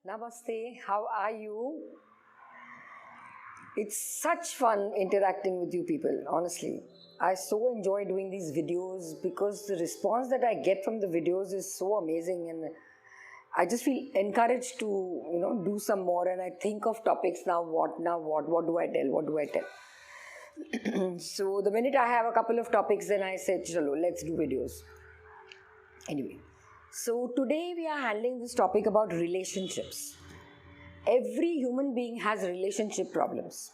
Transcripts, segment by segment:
Namaste, how are you? It's such fun interacting with you people, honestly. I so enjoy doing these videos because the response that I get from the videos is so amazing, and I just feel encouraged to, do some more, and I think of topics what do I tell? So the minute I have a couple of topics, then I said, chalo, let's do videos. Anyway, so today we are handling this topic about relationships. Every human being has relationship problems.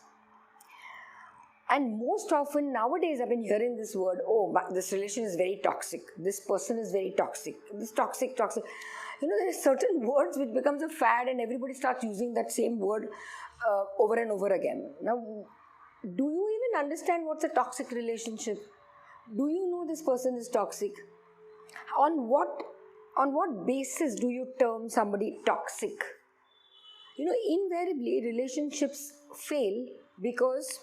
And most often nowadays I've been hearing this word, oh, but this relation is very toxic. This person is very toxic. This toxic. There are certain words which becomes a fad and everybody starts using that same word over and over again. Now, do you even understand what's a toxic relationship? Do you know this person is toxic? On what basis do you term somebody toxic? Invariably relationships fail because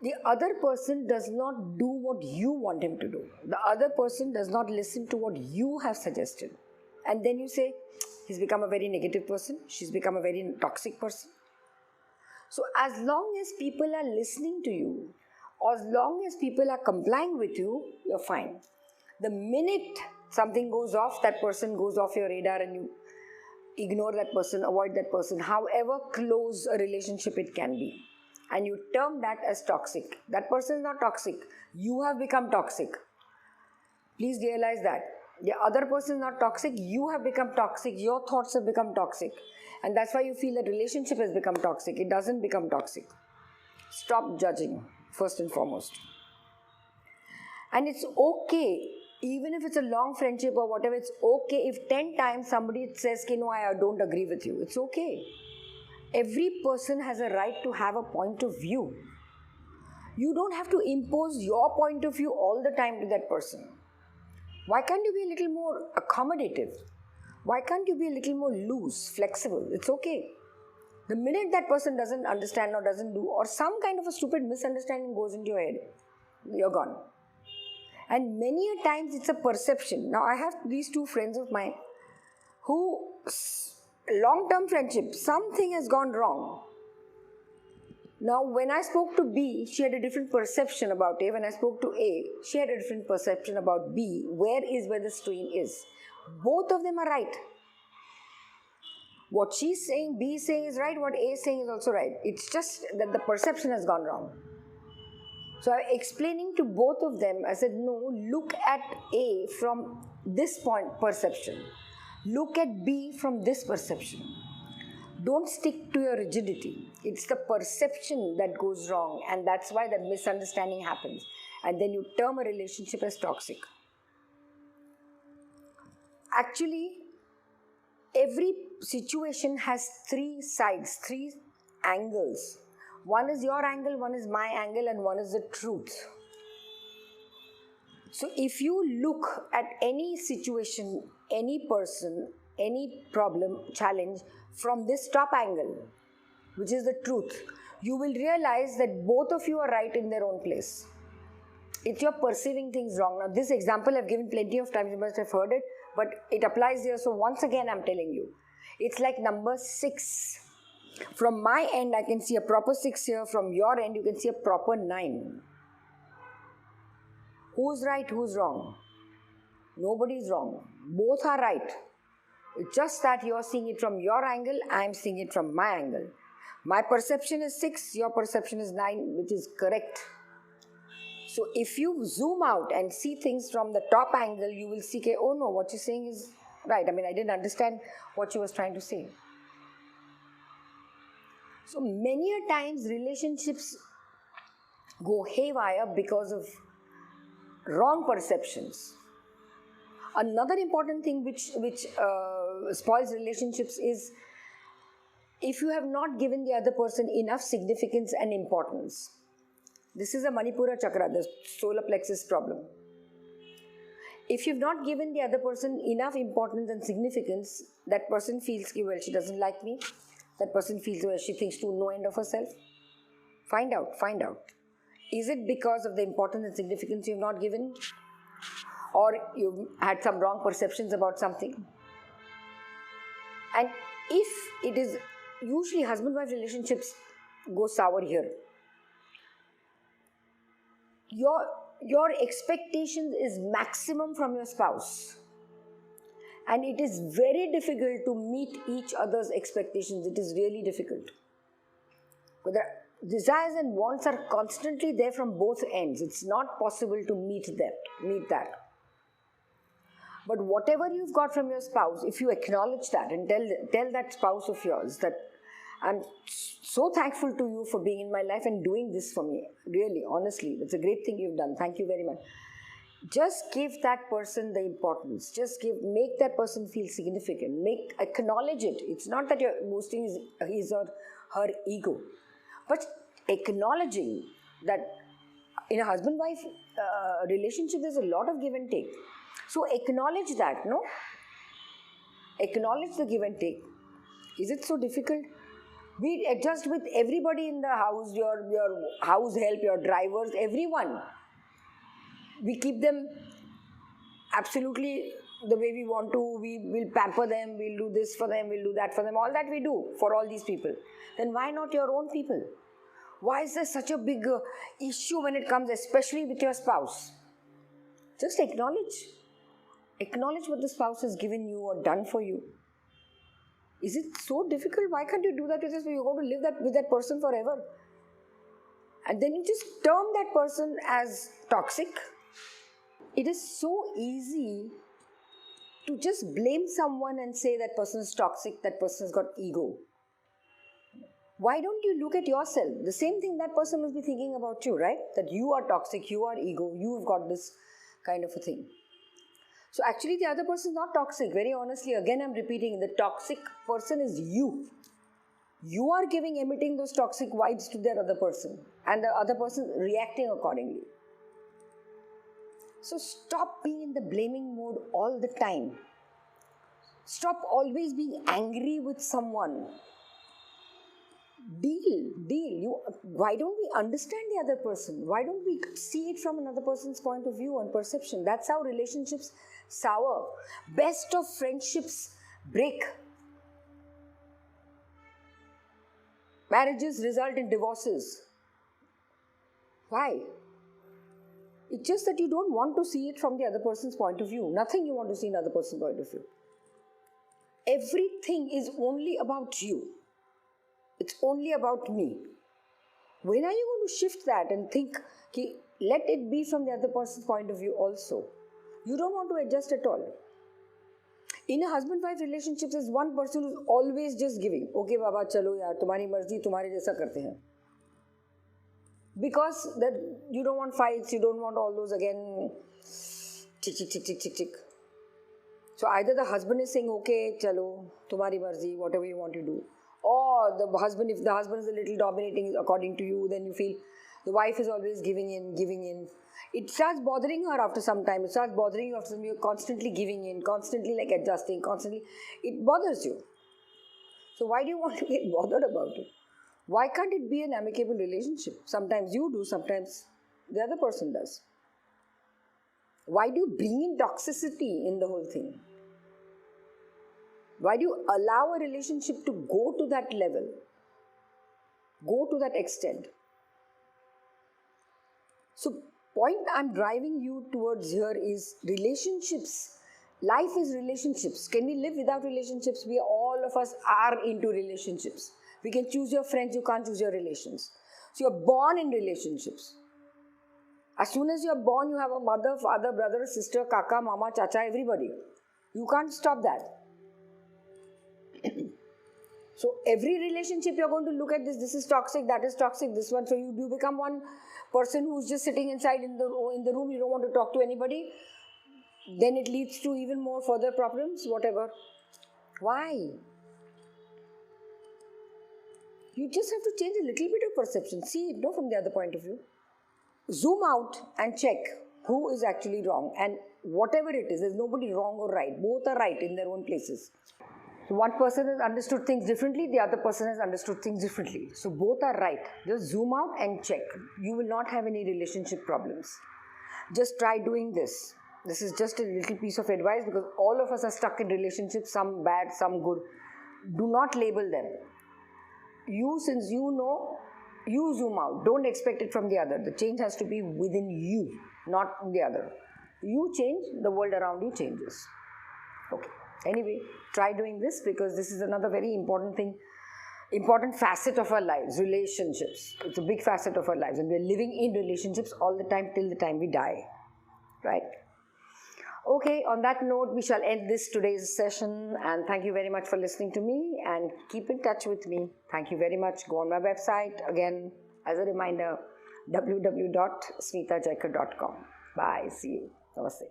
the other person does not do what you want him to do. The other person does not listen to what you have suggested. And then you say, he's become a very negative person, she's become a very toxic person. So as long as people are listening to you, or as long as people are complying with you, you're fine. The minute something goes off, that person goes off your radar and you ignore that person, avoid that person, however close a relationship it can be. And you term that as toxic. That person is not toxic. You have become toxic. Please realize that. The other person is not toxic. You have become toxic. Your thoughts have become toxic. And that's why you feel that relationship has become toxic. It doesn't become toxic. Stop judging, first and foremost. And it's okay, even if it's a long friendship or whatever, it's okay if 10 times somebody says, no, I don't agree with you. It's okay. Every person has a right to have a point of view. You don't have to impose your point of view all the time to that person. Why can't you be a little more accommodative? Why can't you be a little more loose, flexible? It's okay. The minute that person doesn't understand or doesn't do, or some kind of a stupid misunderstanding goes into your head, you're gone. And many a times it's a perception. Now I have these two friends of mine who, long-term friendship, something has gone wrong. Now when I spoke to B, she had a different perception about A. When I spoke to A, she had a different perception about B. Where the strain is. Both of them are right. What she's saying, B is saying is right, what A is saying is also right. It's just that the perception has gone wrong. So I'm explaining to both of them, I said, no, look at A from this perception. Look at B from this perception. Don't stick to your rigidity. It's the perception that goes wrong, and that's why the misunderstanding happens. And then you term a relationship as toxic. Actually, every situation has three sides, three angles. One is your angle, one is my angle, and one is the truth. So if you look at any situation, any person, any problem, challenge from this top angle, which is the truth, you will realize that both of you are right in their own place. If you're perceiving things wrong. Now this example I've given plenty of times, you must have heard it, but it applies here. So once again I'm telling you, it's like number 6. From my end I can see a proper 6 here, from your end you can see a proper 9. Who's right, who's wrong? Nobody's wrong. Both are right. It's just that you're seeing it from your angle, I'm seeing it from my angle. My perception is 6, your perception is 9, which is correct. So if you zoom out and see things from the top angle, you will see, oh no, what you're saying is right. I didn't understand what you was trying to say. So many a times relationships go haywire because of wrong perceptions. Another important thing which spoils relationships is if you have not given the other person enough significance and importance. This is a Manipura chakra, the solar plexus problem. If you've not given the other person enough importance and significance, that person feels, well, she doesn't like me. That person feels, well, she thinks to no end of herself. Find out. Is it because of the importance and significance you've not given? Or you've had some wrong perceptions about something? And if it is, usually husband-wife relationships go sour here. Your expectation is maximum from your spouse. And it is very difficult to meet each other's expectations. It is really difficult. But the desires and wants are constantly there from both ends. It's not possible to meet that. But whatever you've got from your spouse, if you acknowledge that and tell that spouse of yours that I'm so thankful to you for being in my life and doing this for me. Really, honestly, it's a great thing you've done. Thank you very much. Just give that person the importance. Make that person feel significant. Acknowledge it. It's not that you're boosting his or her ego, but acknowledging that in a husband-wife relationship, there's a lot of give and take. So acknowledge that, no? Acknowledge the give and take. Is it so difficult? We adjust with everybody in the house, your house help, your drivers, everyone. We keep them absolutely the way we want to. We will pamper them, we'll do this for them, we'll do that for them. All that we do for all these people. Then why not your own people? Why is there such a big issue when it comes, especially with your spouse? Just acknowledge. Acknowledge what the spouse has given you or done for you. Is it so difficult? Why can't you do that with us? You're going to live with that person forever. And then you just term that person as toxic. It is so easy to just blame someone and say that person is toxic, that person has got ego. Why don't you look at yourself? The same thing that person must be thinking about you, right? That you are toxic, you are ego, you've got this kind of a thing. So actually the other person is not toxic. Very honestly, again I'm repeating, the toxic person is you. You are emitting those toxic vibes to that other person and the other person reacting accordingly. So stop being in the blaming mode all the time. Stop always being angry with someone. Deal. Why don't we understand the other person? Why don't we see it from another person's point of view and perception? That's how relationships sour. Best of friendships break. Marriages result in divorces. Why? It's just that you don't want to see it from the other person's point of view. Nothing you want to see in another person's point of view. Everything is only about you. It's only about me. When are you going to shift that and think, okay, let it be from the other person's point of view also? You don't want to adjust at all. In a husband-wife relationship, there's one person who's always just giving. Okay, Baba, chalo yaar, tumhari marzi, tumhare jaisa karte hain. Because that you don't want fights, you don't want all those again, tick. So either the husband is saying, okay, chalo, tumhari marzi, whatever you want to do. Or the husband, if the husband is a little dominating according to you, then you feel the wife is always giving in. It starts bothering her after some time. It starts bothering you after some time. You're constantly giving in, constantly like adjusting, constantly. It bothers you. So why do you want to get bothered about it? Why can't it be an amicable relationship? Sometimes you do, sometimes the other person does. Why do you bring in toxicity in the whole thing? Why do you allow a relationship to go to that level? Go to that extent? So, point I'm driving you towards here is relationships. Life is relationships. Can we live without relationships? All of us are into relationships. We can choose your friends, you can't choose your relations. So, you're born in relationships. As soon as you're born, you have a mother, father, brother, sister, kaka, mama, chacha, everybody. You can't stop that. So every relationship you're going to look at this is toxic, that is toxic, this one. So you do become one person who's just sitting inside in the room, you don't want to talk to anybody. Then it leads to even more further problems, whatever. Why? You just have to change a little bit of perception. See it, from the other point of view. Zoom out and check who is actually wrong. And whatever it is, there's nobody wrong or right. Both are right in their own places. So one person has understood things differently, the other person has understood things differently. So both are right. Just zoom out and check. You will not have any relationship problems. Just try doing this. This is just a little piece of advice because all of us are stuck in relationships, some bad, some good. Do not label them. You, since you know, you zoom out. Don't expect it from the other. The change has to be within you, not in the other. You change, the world around you changes. Okay. Anyway, try doing this, because this is another very important thing, important facet of our lives, relationships. It's a big facet of our lives, and we're living in relationships all the time till the time we die, right? Okay, on that note, we shall end today's session, and thank you very much for listening to me, and keep in touch with me. Thank you very much. Go on my website, again, as a reminder, www.smitajaikar.com. Bye. See you. Namaste.